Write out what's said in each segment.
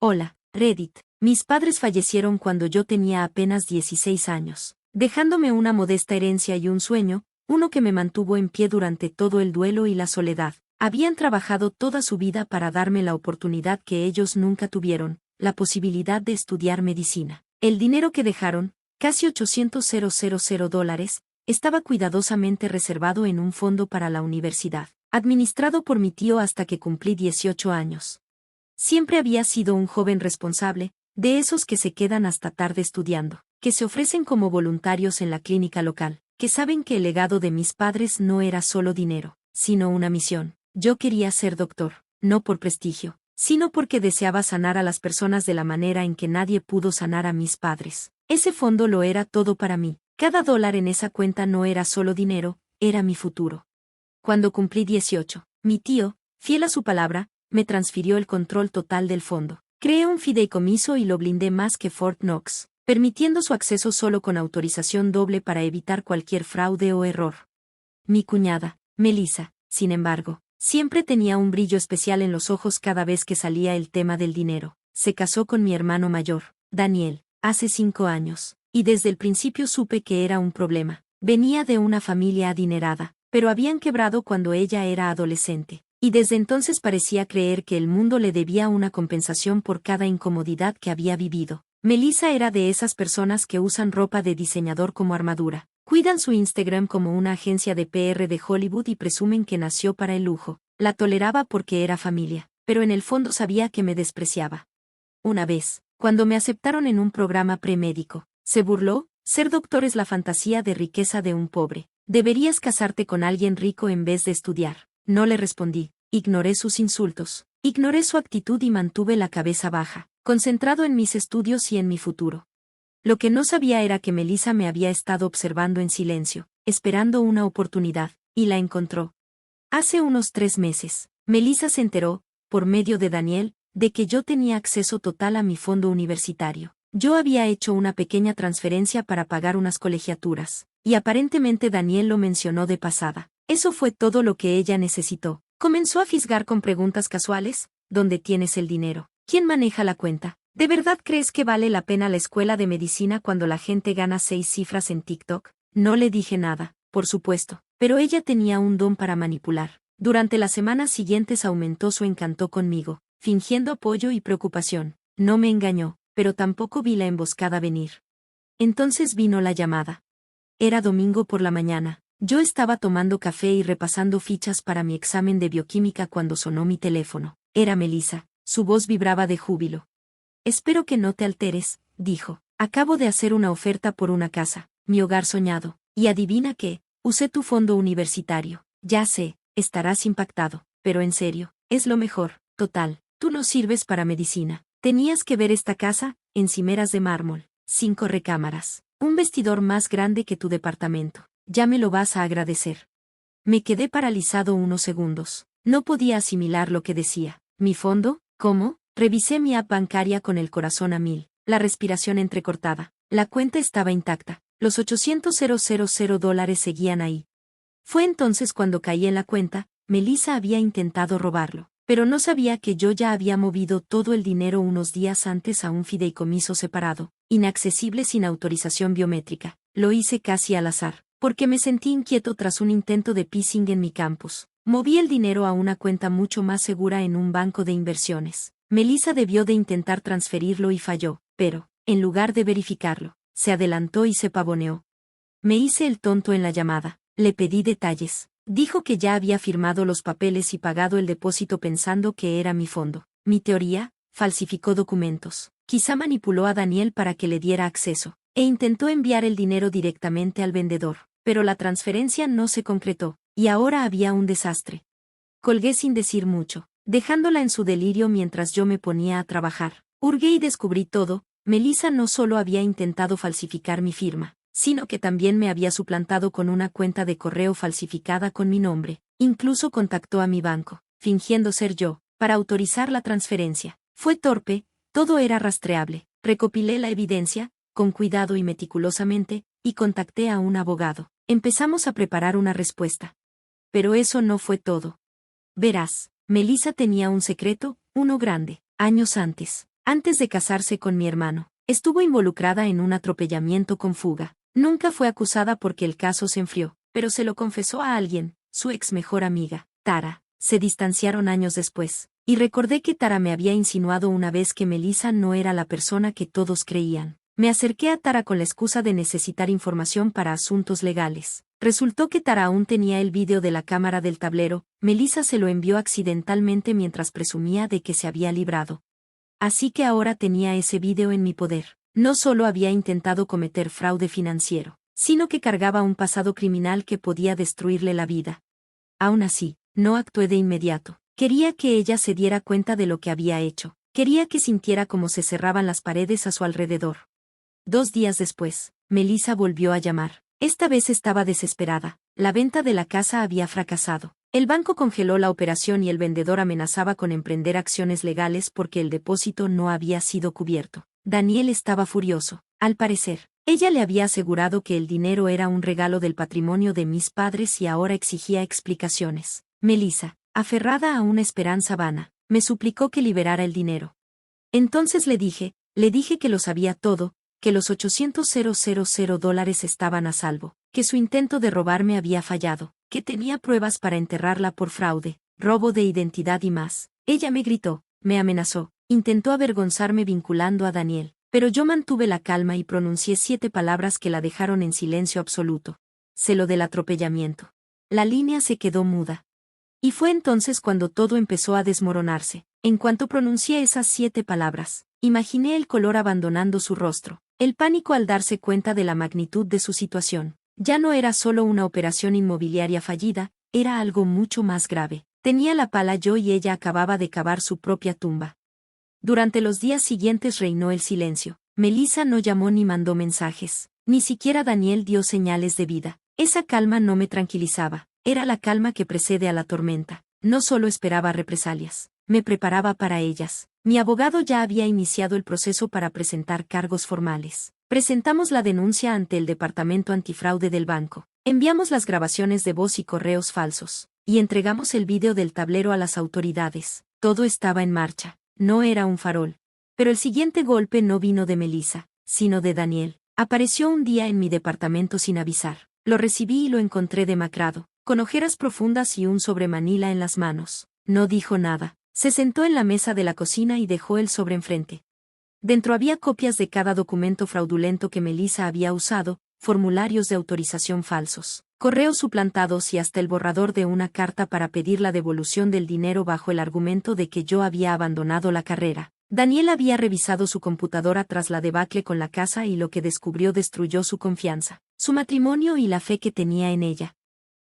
Hola, Reddit. Mis padres fallecieron cuando yo tenía apenas 16 años, dejándome una modesta herencia y un sueño, uno que me mantuvo en pie durante todo el duelo y la soledad. Habían trabajado toda su vida para darme la oportunidad que ellos nunca tuvieron, la posibilidad de estudiar medicina. El dinero que dejaron, casi $800,000, estaba cuidadosamente reservado en un fondo para la universidad, administrado por mi tío hasta que cumplí 18 años. Siempre había sido un joven responsable, de esos que se quedan hasta tarde estudiando, que se ofrecen como voluntarios en la clínica local, que saben que el legado de mis padres no era solo dinero, sino una misión. Yo quería ser doctor, no por prestigio, sino porque deseaba sanar a las personas de la manera en que nadie pudo sanar a mis padres. Ese fondo lo era todo para mí. Cada dólar en esa cuenta no era solo dinero, era mi futuro. Cuando cumplí 18, mi tío, fiel a su palabra, me transfirió el control total del fondo. Creé un fideicomiso y lo blindé más que Fort Knox, permitiendo su acceso solo con autorización doble para evitar cualquier fraude o error. Mi cuñada, Melissa, sin embargo, siempre tenía un brillo especial en los ojos cada vez que salía el tema del dinero. Se casó con mi hermano mayor, Daniel, hace 5 años, y desde el principio supe que era un problema. Venía de una familia adinerada, pero habían quebrado cuando ella era adolescente. Y desde entonces parecía creer que el mundo le debía una compensación por cada incomodidad que había vivido. Melissa era de esas personas que usan ropa de diseñador como armadura, cuidan su Instagram como una agencia de PR de Hollywood y presumen que nació para el lujo. La toleraba porque era familia, pero en el fondo sabía que me despreciaba. Una vez, cuando me aceptaron en un programa premédico, se burló: ser doctor es la fantasía de riqueza de un pobre. Deberías casarte con alguien rico en vez de estudiar. No le respondí, ignoré sus insultos, ignoré su actitud y mantuve la cabeza baja, concentrado en mis estudios y en mi futuro. Lo que no sabía era que Melissa me había estado observando en silencio, esperando una oportunidad, y la encontró. Hace unos 3 meses, Melissa se enteró, por medio de Daniel, de que yo tenía acceso total a mi fondo universitario. Yo había hecho una pequeña transferencia para pagar unas colegiaturas, y aparentemente Daniel lo mencionó de pasada. Eso fue todo lo que ella necesitó. Comenzó a fisgar con preguntas casuales: ¿dónde tienes el dinero? ¿Quién maneja la cuenta? ¿De verdad crees que vale la pena la escuela de medicina cuando la gente gana 6 cifras en TikTok? No le dije nada, por supuesto, pero ella tenía un don para manipular. Durante las semanas siguientes aumentó su encanto conmigo, fingiendo apoyo y preocupación. No me engañó, pero tampoco vi la emboscada venir. Entonces vino la llamada. Era domingo por la mañana. Yo estaba tomando café y repasando fichas para mi examen de bioquímica cuando sonó mi teléfono. Era Melissa, su voz vibraba de júbilo. Espero que no te alteres, dijo. Acabo de hacer una oferta por una casa, mi hogar soñado, y adivina qué, usé tu fondo universitario. Ya sé, estarás impactado, pero en serio, es lo mejor. Total, tú no sirves para medicina. Tenías que ver esta casa, encimeras de mármol, 5 recámaras, un vestidor más grande que tu departamento. Ya me lo vas a agradecer. Me quedé paralizado unos segundos. No podía asimilar lo que decía. ¿Mi fondo? ¿Cómo? Revisé mi app bancaria con el corazón a 1000, la respiración entrecortada. La cuenta estaba intacta. Los $800,000 seguían ahí. Fue entonces cuando caí en la cuenta: Melissa había intentado robarlo, pero no sabía que yo ya había movido todo el dinero unos días antes a un fideicomiso separado, inaccesible sin autorización biométrica. Lo hice casi al azar, porque me sentí inquieto tras un intento de phishing en mi campus. Moví el dinero a una cuenta mucho más segura en un banco de inversiones. Melissa debió de intentar transferirlo y falló, pero, en lugar de verificarlo, se adelantó y se pavoneó. Me hice el tonto en la llamada. Le pedí detalles. Dijo que ya había firmado los papeles y pagado el depósito pensando que era mi fondo. Mi teoría: falsificó documentos. Quizá manipuló a Daniel para que le diera acceso, e intentó enviar el dinero directamente al vendedor. Pero la transferencia no se concretó, y ahora había un desastre. Colgué sin decir mucho, dejándola en su delirio mientras yo me ponía a trabajar. Hurgué y descubrí todo. Melissa no solo había intentado falsificar mi firma, sino que también me había suplantado con una cuenta de correo falsificada con mi nombre. Incluso contactó a mi banco, fingiendo ser yo, para autorizar la transferencia. Fue torpe, todo era rastreable. Recopilé la evidencia, con cuidado y meticulosamente, y contacté a un abogado. Empezamos a preparar una respuesta. Pero eso no fue todo. Verás, Melissa tenía un secreto, uno grande. Años antes, antes de casarse con mi hermano. Estuvo involucrada en un atropellamiento con fuga. Nunca fue acusada porque el caso se enfrió, pero se lo confesó a alguien, su ex mejor amiga, Tara. Se distanciaron años después, y recordé que Tara me había insinuado una vez que Melissa no era la persona que todos creían. Me acerqué a Tara con la excusa de necesitar información para asuntos legales. Resultó que Tara aún tenía el vídeo de la cámara del tablero. Melissa se lo envió accidentalmente mientras presumía de que se había librado. Así que ahora tenía ese vídeo en mi poder. No solo había intentado cometer fraude financiero, sino que cargaba un pasado criminal que podía destruirle la vida. Aún así, no actué de inmediato. Quería que ella se diera cuenta de lo que había hecho. Quería que sintiera cómo se cerraban las paredes a su alrededor. 2 días después, Melissa volvió a llamar. Esta vez estaba desesperada. La venta de la casa había fracasado. El banco congeló la operación y el vendedor amenazaba con emprender acciones legales porque el depósito no había sido cubierto. Daniel estaba furioso. Al parecer, ella le había asegurado que el dinero era un regalo del patrimonio de mis padres y ahora exigía explicaciones. Melissa, aferrada a una esperanza vana, me suplicó que liberara el dinero. Entonces le dije que lo sabía todo, que los $800,000 estaban a salvo, que su intento de robarme había fallado, que tenía pruebas para enterrarla por fraude, robo de identidad y más. Ella me gritó, me amenazó, intentó avergonzarme vinculando a Daniel, pero yo mantuve la calma y pronuncié 7 palabras que la dejaron en silencio absoluto. Sé lo del atropellamiento. La línea se quedó muda. Y fue entonces cuando todo empezó a desmoronarse. En cuanto pronuncié esas 7 palabras, imaginé el color abandonando su rostro, el pánico al darse cuenta de la magnitud de su situación. Ya no era solo una operación inmobiliaria fallida, era algo mucho más grave. Tenía la pala yo y ella acababa de cavar su propia tumba. Durante los días siguientes reinó el silencio. Melissa no llamó ni mandó mensajes. Ni siquiera Daniel dio señales de vida. Esa calma no me tranquilizaba. Era la calma que precede a la tormenta. No solo esperaba represalias, me preparaba para ellas. Mi abogado ya había iniciado el proceso para presentar cargos formales. Presentamos la denuncia ante el Departamento Antifraude del banco. Enviamos las grabaciones de voz y correos falsos. Y entregamos el vídeo del tablero a las autoridades. Todo estaba en marcha. No era un farol. Pero el siguiente golpe no vino de Melissa, sino de Daniel. Apareció un día en mi departamento sin avisar. Lo recibí y lo encontré demacrado, con ojeras profundas y un sobremanila en las manos. No dijo nada. Se sentó en la mesa de la cocina y dejó el sobre enfrente. Dentro había copias de cada documento fraudulento que Melissa había usado, formularios de autorización falsos, correos suplantados y hasta el borrador de una carta para pedir la devolución del dinero bajo el argumento de que yo había abandonado la carrera. Daniel había revisado su computadora tras la debacle con la casa y lo que descubrió destruyó su confianza, su matrimonio y la fe que tenía en ella.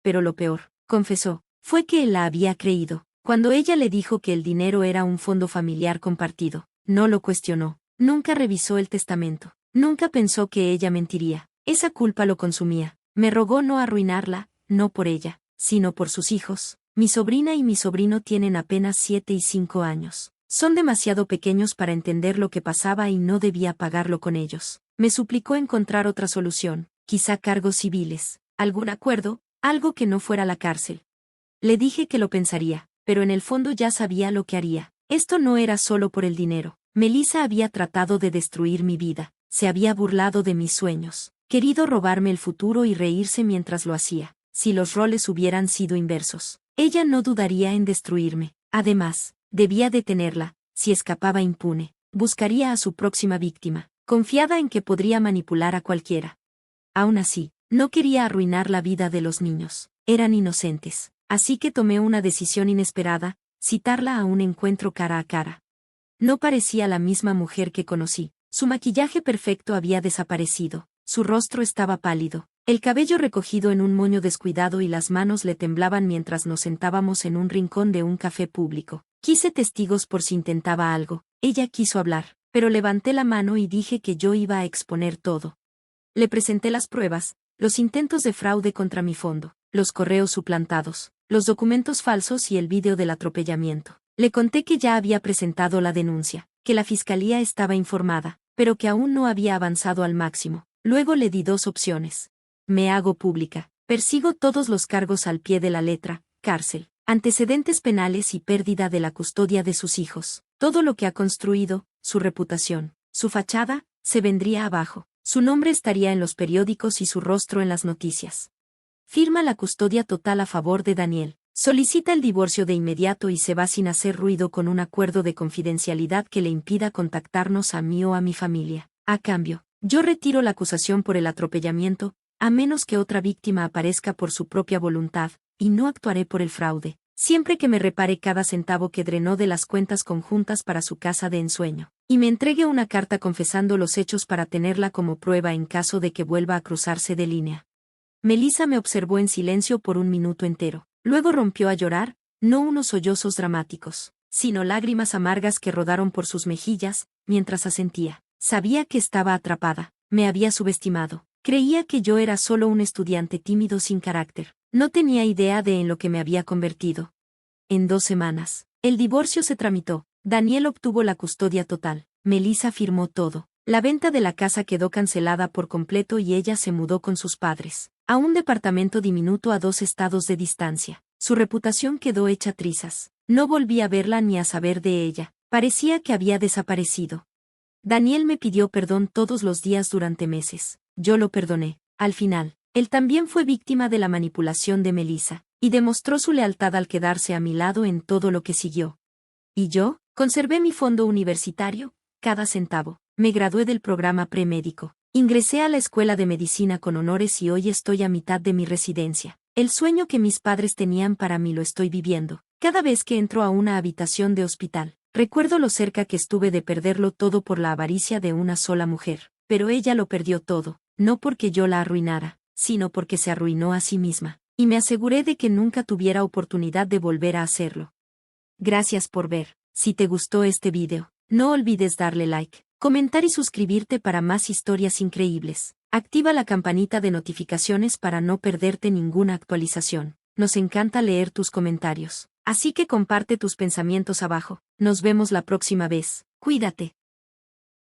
Pero lo peor, confesó, fue que él la había creído. Cuando ella le dijo que el dinero era un fondo familiar compartido, no lo cuestionó, nunca revisó el testamento, nunca pensó que ella mentiría. Esa culpa lo consumía. Me rogó no arruinarla, no por ella, sino por sus hijos. Mi sobrina y mi sobrino tienen apenas 7 y 5 años. Son demasiado pequeños para entender lo que pasaba y no debía pagarlo con ellos. Me suplicó encontrar otra solución, quizá cargos civiles, algún acuerdo, algo que no fuera la cárcel. Le dije que lo pensaría, pero en el fondo ya sabía lo que haría. Esto no era solo por el dinero. Melissa había tratado de destruir mi vida, se había burlado de mis sueños, querido robarme el futuro y reírse mientras lo hacía. Si los roles hubieran sido inversos, ella no dudaría en destruirme. Además, debía detenerla. Si escapaba impune, buscaría a su próxima víctima, confiada en que podría manipular a cualquiera. Aún así, no quería arruinar la vida de los niños. Eran inocentes. Así que tomé una decisión inesperada, citarla a un encuentro cara a cara. No parecía la misma mujer que conocí. Su maquillaje perfecto había desaparecido, su rostro estaba pálido, el cabello recogido en un moño descuidado y las manos le temblaban mientras nos sentábamos en un rincón de un café público. Quise testigos por si intentaba algo. Ella quiso hablar, pero levanté la mano y dije que yo iba a exponer todo. Le presenté las pruebas, los intentos de fraude contra mi fondo, los correos suplantados, los documentos falsos y el vídeo del atropellamiento. Le conté que ya había presentado la denuncia, que la fiscalía estaba informada, pero que aún no había avanzado al máximo. Luego le di 2 opciones. Me hago pública, persigo todos los cargos al pie de la letra, cárcel. antecedentes penales y pérdida de la custodia de sus hijos. Todo lo que ha construido, su reputación, su fachada, se vendría abajo. Su nombre estaría en los periódicos y su rostro en las noticias. Firma la custodia total a favor de Daniel. Solicita el divorcio de inmediato y se va sin hacer ruido con un acuerdo de confidencialidad que le impida contactarnos a mí o a mi familia. A cambio, yo retiro la acusación por el atropellamiento, a menos que otra víctima aparezca por su propia voluntad, y no actuaré por el fraude, siempre que me repare cada centavo que drenó de las cuentas conjuntas para su casa de ensueño, y me entregue una carta confesando los hechos para tenerla como prueba en caso de que vuelva a cruzarse de línea. Melissa me observó en silencio por un minuto entero. Luego rompió a llorar, no unos sollozos dramáticos, sino lágrimas amargas que rodaron por sus mejillas, mientras asentía. Sabía que estaba atrapada, me había subestimado. Creía que yo era solo un estudiante tímido sin carácter. No tenía idea de en lo que me había convertido. En 2 semanas, el divorcio se tramitó. Daniel obtuvo la custodia total. Melissa firmó todo. La venta de la casa quedó cancelada por completo y ella se mudó con sus padres a un departamento diminuto a 2 estados de distancia. Su reputación quedó hecha trizas. No volví a verla ni a saber de ella. Parecía que había desaparecido. Daniel me pidió perdón todos los días durante meses. Yo lo perdoné. Al final, él también fue víctima de la manipulación de Melissa, y demostró su lealtad al quedarse a mi lado en todo lo que siguió. Y yo, conservé mi fondo universitario, cada centavo. Me gradué del programa premédico. Ingresé a la escuela de medicina con honores y hoy estoy a mitad de mi residencia. El sueño que mis padres tenían para mí lo estoy viviendo. Cada vez que entro a una habitación de hospital, recuerdo lo cerca que estuve de perderlo todo por la avaricia de una sola mujer. Pero ella lo perdió todo, no porque yo la arruinara, sino porque se arruinó a sí misma, y me aseguré de que nunca tuviera oportunidad de volver a hacerlo. Gracias por ver. Si te gustó este video, no olvides darle like, comentar y suscribirte para más historias increíbles. Activa la campanita de notificaciones para no perderte ninguna actualización. Nos encanta leer tus comentarios, así que comparte tus pensamientos abajo. Nos vemos la próxima vez. Cuídate.